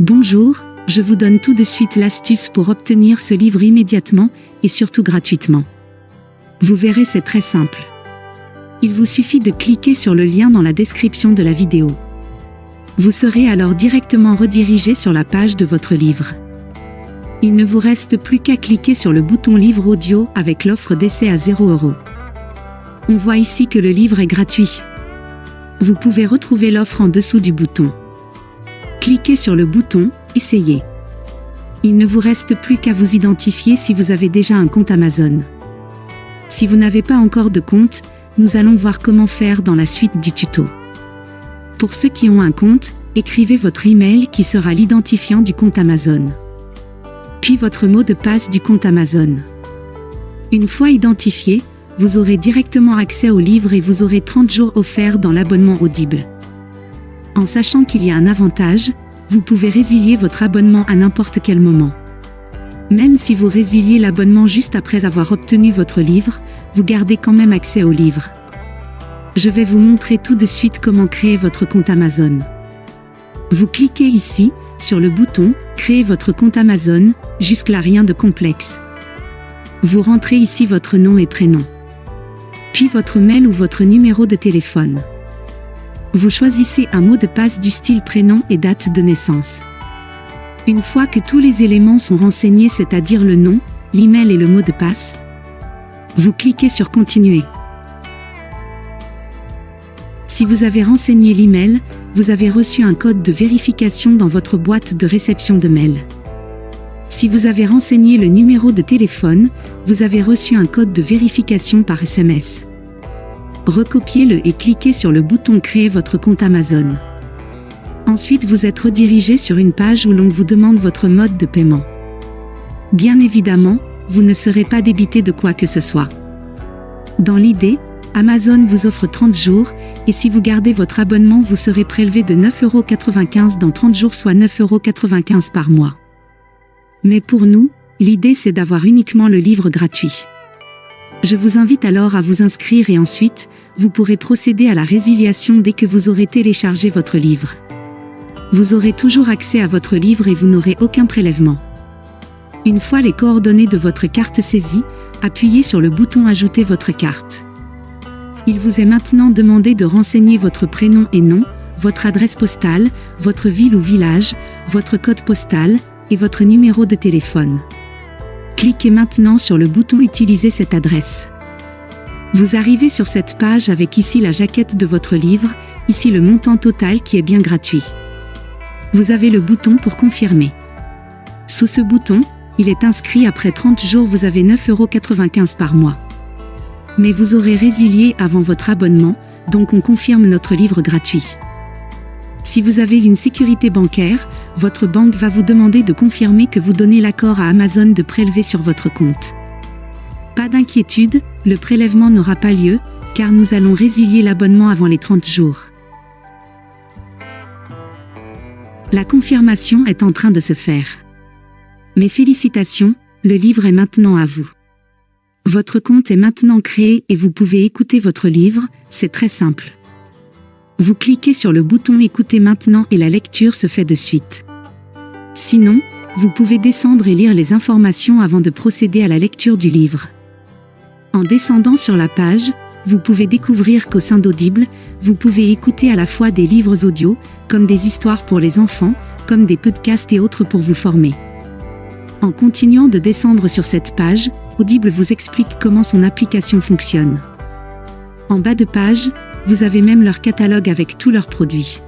Bonjour, je vous donne tout de suite l'astuce pour obtenir ce livre immédiatement et surtout gratuitement. Vous verrez, c'est très simple. Il vous suffit de cliquer sur le lien dans la description de la vidéo. Vous serez alors directement redirigé sur la page de votre livre. Il ne vous reste plus qu'à cliquer sur le bouton livre audio avec l'offre d'essai à 0 €. On voit ici que le livre est gratuit. Vous pouvez retrouver l'offre en dessous du bouton. Cliquez sur le bouton « Essayez ». Il ne vous reste plus qu'à vous identifier si vous avez déjà un compte Amazon. Si vous n'avez pas encore de compte, nous allons voir comment faire dans la suite du tuto. Pour ceux qui ont un compte, écrivez votre email qui sera l'identifiant du compte Amazon. Puis votre mot de passe du compte Amazon. Une fois identifié, vous aurez directement accès au livre et vous aurez 30 jours offerts dans l'abonnement Audible. En sachant qu'il y a un avantage, vous pouvez résilier votre abonnement à n'importe quel moment. Même si vous résiliez l'abonnement juste après avoir obtenu votre livre, vous gardez quand même accès au livre. Je vais vous montrer tout de suite comment créer votre compte Amazon. Vous cliquez ici, sur le bouton « Créer votre compte Amazon », jusque-là rien de complexe. Vous rentrez ici votre nom et prénom. Puis votre mail ou votre numéro de téléphone. Vous choisissez un mot de passe du style prénom et date de naissance. Une fois que tous les éléments sont renseignés, c'est-à-dire le nom, l'email et le mot de passe, vous cliquez sur Continuer. Si vous avez renseigné l'email, vous avez reçu un code de vérification dans votre boîte de réception de mail. Si vous avez renseigné le numéro de téléphone, vous avez reçu un code de vérification par SMS. Recopiez-le et cliquez sur le bouton Créer votre compte Amazon. Ensuite, vous êtes redirigé sur une page où l'on vous demande votre mode de paiement. Bien évidemment, vous ne serez pas débité de quoi que ce soit. Dans l'idée, Amazon vous offre 30 jours, et si vous gardez votre abonnement, vous serez prélevé de 9,95 € dans 30 jours, soit 9,95 € par mois. Mais pour nous, l'idée c'est d'avoir uniquement le livre gratuit. Je vous invite alors à vous inscrire et ensuite, vous pourrez procéder à la résiliation dès que vous aurez téléchargé votre livre. Vous aurez toujours accès à votre livre et vous n'aurez aucun prélèvement. Une fois les coordonnées de votre carte saisies, appuyez sur le bouton Ajouter votre carte. Il vous est maintenant demandé de renseigner votre prénom et nom, votre adresse postale, votre ville ou village, votre code postal, et votre numéro de téléphone. Cliquez maintenant sur le bouton Utiliser cette adresse. Vous arrivez sur cette page avec ici la jaquette de votre livre, ici le montant total qui est bien gratuit. Vous avez le bouton pour confirmer. Sous ce bouton, il est inscrit après 30 jours, vous avez 9,95 € par mois. Mais vous aurez résilié avant votre abonnement, donc on confirme notre livre gratuit. Si vous avez une sécurité bancaire, votre banque va vous demander de confirmer que vous donnez l'accord à Amazon de prélever sur votre compte. Pas d'inquiétude, le prélèvement n'aura pas lieu, car nous allons résilier l'abonnement avant les 30 jours. La confirmation est en train de se faire. Mes félicitations, le livre est maintenant à vous. Votre compte est maintenant créé et vous pouvez écouter votre livre, c'est très simple. Vous cliquez sur le bouton Écouter maintenant et la lecture se fait de suite. Sinon, vous pouvez descendre et lire les informations avant de procéder à la lecture du livre. En descendant sur la page, vous pouvez découvrir qu'au sein d'Audible, vous pouvez écouter à la fois des livres audio, comme des histoires pour les enfants, comme des podcasts et autres pour vous former. En continuant de descendre sur cette page, Audible vous explique comment son application fonctionne. En bas de page, vous avez même leur catalogue avec tous leurs produits.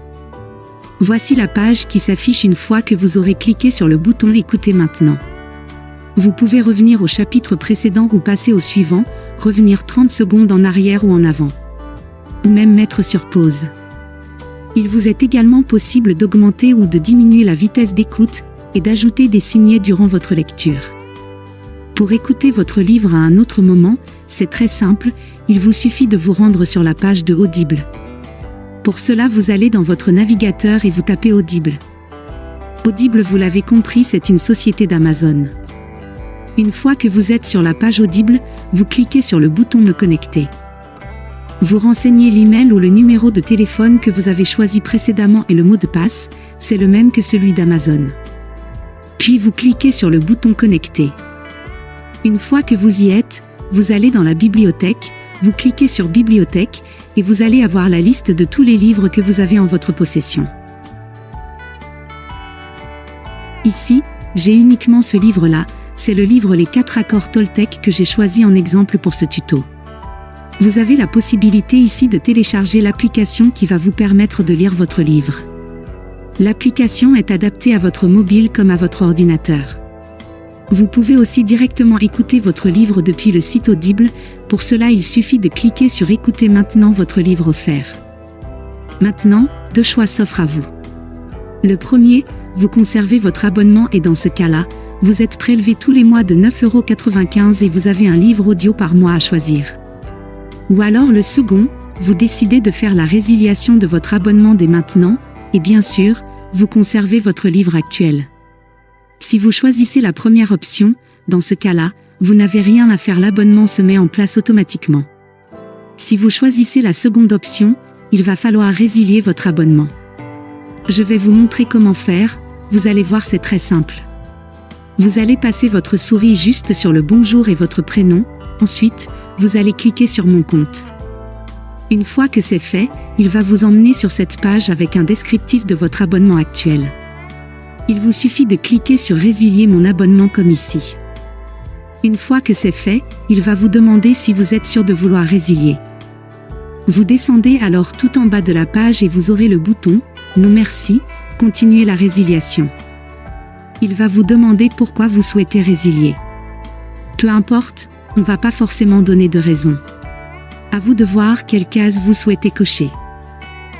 Voici la page qui s'affiche une fois que vous aurez cliqué sur le bouton Écouter maintenant. Vous pouvez revenir au chapitre précédent ou passer au suivant, revenir 30 secondes en arrière ou en avant. Ou même mettre sur pause. Il vous est également possible d'augmenter ou de diminuer la vitesse d'écoute et d'ajouter des signets durant votre lecture. Pour écouter votre livre à un autre moment, c'est très simple, il vous suffit de vous rendre sur la page de Audible. Pour cela, vous allez dans votre navigateur et vous tapez Audible. Audible, vous l'avez compris, c'est une société d'Amazon. Une fois que vous êtes sur la page Audible, vous cliquez sur le bouton Me connecter. Vous renseignez l'email ou le numéro de téléphone que vous avez choisi précédemment et le mot de passe, c'est le même que celui d'Amazon. Puis vous cliquez sur le bouton Connecter. Une fois que vous y êtes, vous allez dans la bibliothèque, vous cliquez sur Bibliothèque, et vous allez avoir la liste de tous les livres que vous avez en votre possession. Ici, j'ai uniquement ce livre-là, c'est le livre Les 4 accords Toltec que j'ai choisi en exemple pour ce tuto. Vous avez la possibilité ici de télécharger l'application qui va vous permettre de lire votre livre. L'application est adaptée à votre mobile comme à votre ordinateur. Vous pouvez aussi directement écouter votre livre depuis le site Audible, pour cela il suffit de cliquer sur Écoutez maintenant votre livre offert. Maintenant, 2 choix s'offrent à vous. Le premier, vous conservez votre abonnement et dans ce cas-là, vous êtes prélevé tous les mois de 9,95 € et vous avez un livre audio par mois à choisir. Ou alors le second, vous décidez de faire la résiliation de votre abonnement dès maintenant, et bien sûr, vous conservez votre livre actuel. Si vous choisissez la première option, dans ce cas-là, vous n'avez rien à faire, l'abonnement se met en place automatiquement. Si vous choisissez la seconde option, il va falloir résilier votre abonnement. Je vais vous montrer comment faire, vous allez voir c'est très simple. Vous allez passer votre souris juste sur le bonjour et votre prénom, ensuite, vous allez cliquer sur Mon compte. Une fois que c'est fait, il va vous emmener sur cette page avec un descriptif de votre abonnement actuel. Il vous suffit de cliquer sur Résilier mon abonnement comme ici. Une fois que c'est fait, il va vous demander si vous êtes sûr de vouloir résilier. Vous descendez alors tout en bas de la page et vous aurez le bouton « Non merci », continuez la résiliation. Il va vous demander pourquoi vous souhaitez résilier. Peu importe, on ne va pas forcément donner de raison. À vous de voir quelle case vous souhaitez cocher.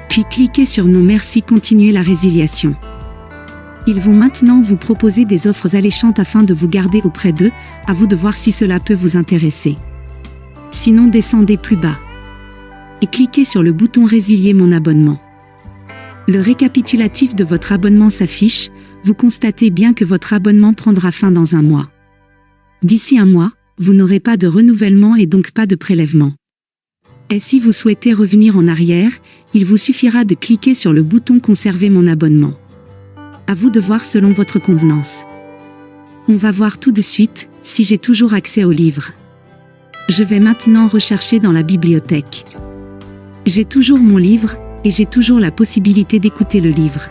Puis cliquez sur Non merci, continuez la résiliation. Ils vont maintenant vous proposer des offres alléchantes afin de vous garder auprès d'eux, à vous de voir si cela peut vous intéresser. Sinon descendez plus bas. Et cliquez sur le bouton Résilier mon abonnement. Le récapitulatif de votre abonnement s'affiche, vous constatez bien que votre abonnement prendra fin dans un mois. D'ici un mois, vous n'aurez pas de renouvellement et donc pas de prélèvement. Et si vous souhaitez revenir en arrière, il vous suffira de cliquer sur le bouton Conserver mon abonnement. À vous de voir selon votre convenance. On va voir tout de suite si j'ai toujours accès au livre. Je vais maintenant rechercher dans la bibliothèque. J'ai toujours mon livre, et j'ai toujours la possibilité d'écouter le livre.